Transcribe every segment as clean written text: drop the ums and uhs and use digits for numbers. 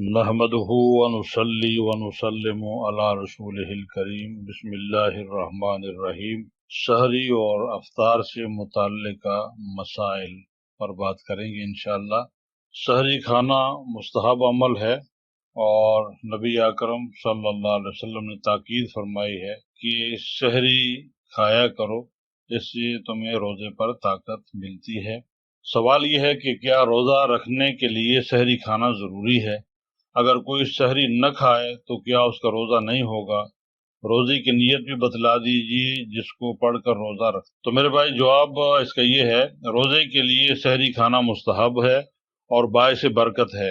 नहमदुहु व नुसल्ली व नुसल्लिमु अला रसूलिहिल करीम। बिस्मिल्लाहिर्रहमानिर्रहीम। शहरी और अफ्तार से मुताल्लिका मसाइल पर बात करेंगे इंशाअल्लाह। शहरी खाना मुस्तहब अमल है और नबी अकरम सल्लल्लाहु अलैहि वसल्लम ने ताकीद फरमाई है कि शहरी खाया करो, इससे तुम्हें रोजे पर ताकत मिलती है। सवाल यह है कि क्या रोजा रखने के लिए शहरी खाना जरूरी है? अगर कोई शहरी न खाए तो क्या उसका रोजा नहीं होगा? रोजे की नीयत भी बतला दीजिए जिसको पढ़कर रोजा रख। तो मेरे भाई जवाब इसका ये है, रोजे के लिए शहरी खाना मुस्तहब है और बाइस बरकत है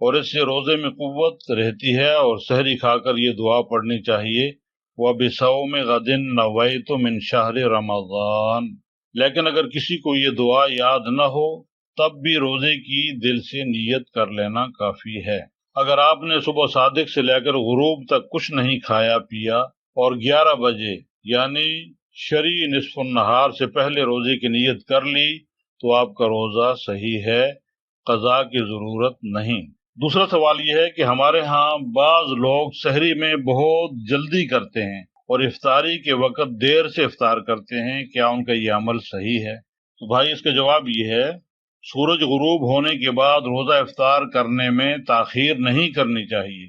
और इससे रोजे में कुव्वत रहती है। और शहरी खाकर ये दुआ पढ़नी चाहिए, वह बिसौम गदिन नवैतु मिन शहर रमजान। लेकिन अगर किसी को ये दुआ याद न हो तब भी रोजे की दिल से नीयत कर लेना काफी है। अगर आपने सुबह सादिक से लेकर गुरूब तक कुछ नहीं खाया पिया और 11 बजे यानी शरी निस्फ़ नहार से पहले रोजे की नीयत कर ली तो आपका रोजा सही है, कज़ा की जरूरत नहीं। दूसरा सवाल यह है कि हमारे यहाँ बाज लोग सहरी में बहुत जल्दी करते हैं और इफ्तारी के वक्त देर से इफ्तार करते हैं, क्या उनका ये अमल सही है? तो भाई इसका जवाब ये है, सूरज गुरूब होने के बाद रोजा इफ्तार करने में ताखीर नहीं करनी चाहिए।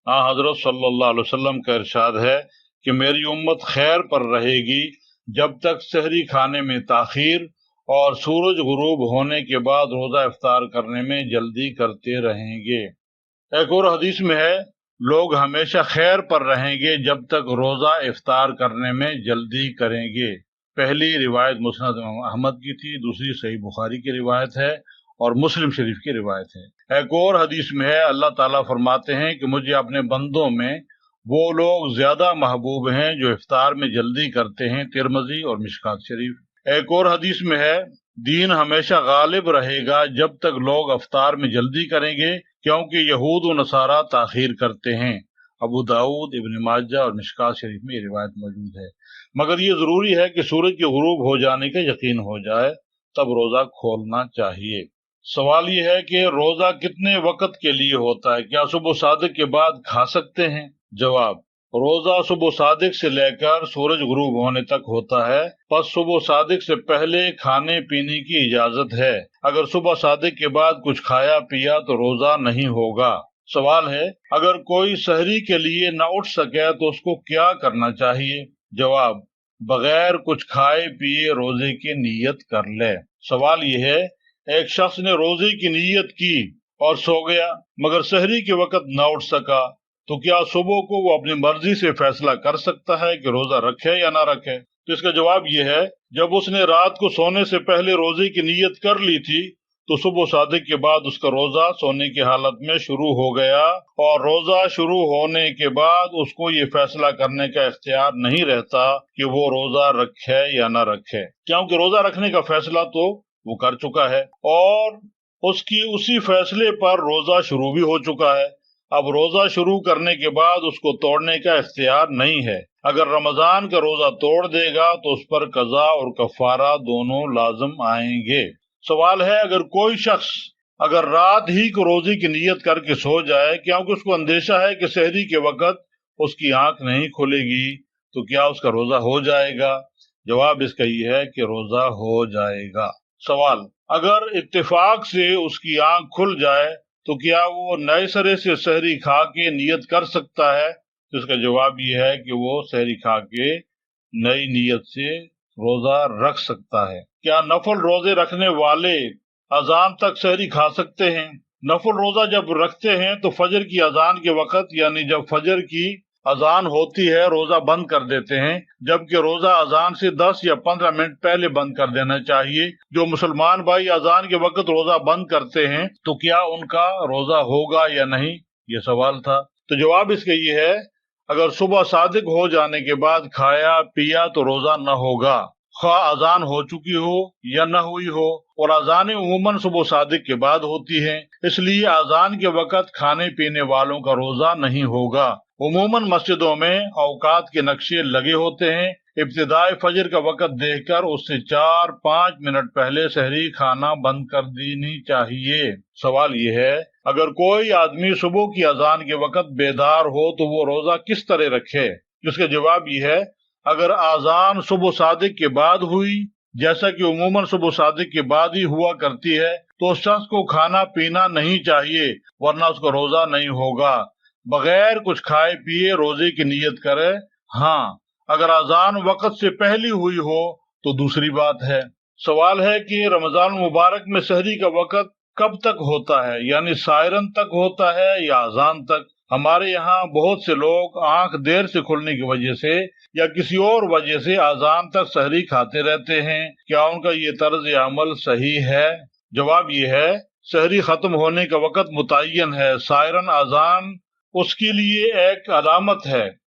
हाँ, हजरत सल्लल्लाहु अलैहि वसल्लम का इरशाद है कि मेरी उम्मत खैर पर रहेगी जब तक सहरी खाने में ताखीर और सूरज गुरूब होने के बाद रोजा इफ्तार करने में जल्दी करते रहेंगे। एक और हदीस में है, लोग हमेशा खैर पर रहेंगे जब तक रोजा इफ्तार करने में जल्दी करेंगे। पहली रिवायत मुस्नद अहमद की थी, दूसरी सही बुखारी की रिवायत है और मुस्लिम शरीफ की रिवायत है। एक और हदीस में है, अल्लाह ताला फरमाते हैं कि मुझे अपने बंदों में वो लोग ज्यादा महबूब हैं जो इफ्तार में जल्दी करते हैं। तिरमिज़ी और मिशकात शरीफ। एक और हदीस में है, दीन हमेशा गालिब रहेगा जब तक लोग इफ्तार में जल्दी करेंगे क्योंकि यहूद व नसारा ताखीर करते हैं। अबू दाऊद, इब्न माजा और मिशकात शरीफ में ये रिवायत मौजूद है। मगर ये जरूरी है कि सूरज के गुरूब हो जाने का यकीन हो जाए तब रोजा खोलना चाहिए। सवाल ये है कि रोजा कितने वक्त के लिए होता है? क्या सुबह सादिक के बाद खा सकते हैं? जवाब, रोजा सुबह सादिक से लेकर सूरज गुरूब होने तक होता है, बस सुबह सादिक से पहले खाने पीने की इजाजत है। अगर सुबह सादिक के बाद कुछ खाया पिया तो रोजा नहीं होगा। सवाल है, अगर कोई सहरी के लिए न उठ सके तो उसको क्या करना चाहिए? जवाब, बगैर कुछ खाए पिए रोजे की नीयत कर ले। सवाल यह है, एक शख्स ने रोजे की नीयत की और सो गया मगर सहरी के वक्त न उठ सका, तो क्या सुबह को वो अपनी मर्जी से फैसला कर सकता है कि रोजा रखे या ना रखे? तो इसका जवाब यह है, जब उसने रात को सोने से पहले रोजे की नीयत कर ली थी तो सुबह सादिक के बाद उसका रोजा सोने की हालत में शुरू हो गया और रोजा शुरू होने के बाद उसको ये फैसला करने का इख्तियार नहीं रहता कि वो रोजा रखे या ना रखे, क्योंकि रोजा रखने का फैसला तो वो कर चुका है और उसकी उसी फैसले पर रोजा शुरू भी हो चुका है। अब रोजा शुरू करने के बाद उसको तोड़ने का इख्तियार नहीं है। अगर रमजान का रोजा तोड़ देगा तो उस पर कज़ा और कफारा दोनों लाजम आएंगे। सवाल है, अगर कोई शख्स अगर रात ही को रोजे की नीयत करके सो जाए क्योंकि उसको अंदेशा है कि सहरी के वक्त उसकी आंख नहीं खुलेगी, तो क्या उसका रोजा हो जाएगा? जवाब इसका ये है कि रोजा हो जाएगा। सवाल, अगर इत्तेफाक से उसकी आंख खुल जाए तो क्या वो नए सिरे से सहरी खा के नियत कर सकता है? तो इसका जवाब ये है कि वो सहरी खा के नई नियत से रोजा रख सकता है। क्या नफल रोजे रखने वाले अजान तक सहरी खा सकते हैं? नफल रोजा जब रखते हैं तो फजर की अजान के वक्त यानी जब फजर की अजान होती है रोजा बंद कर देते हैं, जबकि रोजा अजान से 10 या 15 मिनट पहले बंद कर देना चाहिए। जो मुसलमान भाई अजान के वक्त रोजा बंद करते हैं तो क्या उनका रोजा होगा या नहीं, ये सवाल था। तो जवाब इसका ये है, अगर सुबह सादिक हो जाने के बाद खाया पिया तो रोजा न होगा, खा अजान हो चुकी हो या न हुई हो, और अजानें उमूमन सुबह सादिक के बाद होती हैं, इसलिए अजान के वक्त खाने पीने वालों का रोजा नहीं होगा। उमूमन मस्जिदों में औकात के नक्शे लगे होते हैं, ابتدائی فجر کا وقت دیکھ کر اس سے 4-5 منٹ پہلے سحری کھانا بند کر دینی چاہیے۔ سوال یہ ہے، اگر کوئی آدمی صبح کی اذان کے وقت بیدار ہو تو وہ روزہ کس طرح رکھے؟ اس کا جواب یہ ہے، اگر اذان صبح صادق کے بعد ہوئی، جیسا کہ عموماً صبح صادق کے بعد ہی ہوا کرتی ہے، تو اس شخص کو کھانا پینا نہیں چاہیے، ورنہ اس کو روزہ نہیں ہوگا۔ بغیر کچھ کھائے پیے روزے کی نیت کرے۔ ہاں، اگر اذان وقت سے پہلی ہوئی ہو تو دوسری بات ہے۔ سوال ہے کہ رمضان مبارک میں سحری کا وقت کب تک ہوتا ہے، یعنی سائرن تک ہوتا ہے یا اذان تک؟ ہمارے یہاں بہت سے لوگ آنکھ دیر سے کھلنے کی وجہ سے یا کسی اور وجہ سے اذان تک سحری کھاتے رہتے ہیں۔ کیا ان کا یہ طرز عمل صحیح ہے؟ جواب یہ ہے، سحری ختم ہونے کا وقت متعین ہے، سائرن اذان اس کے لیے ایک علامت ہے۔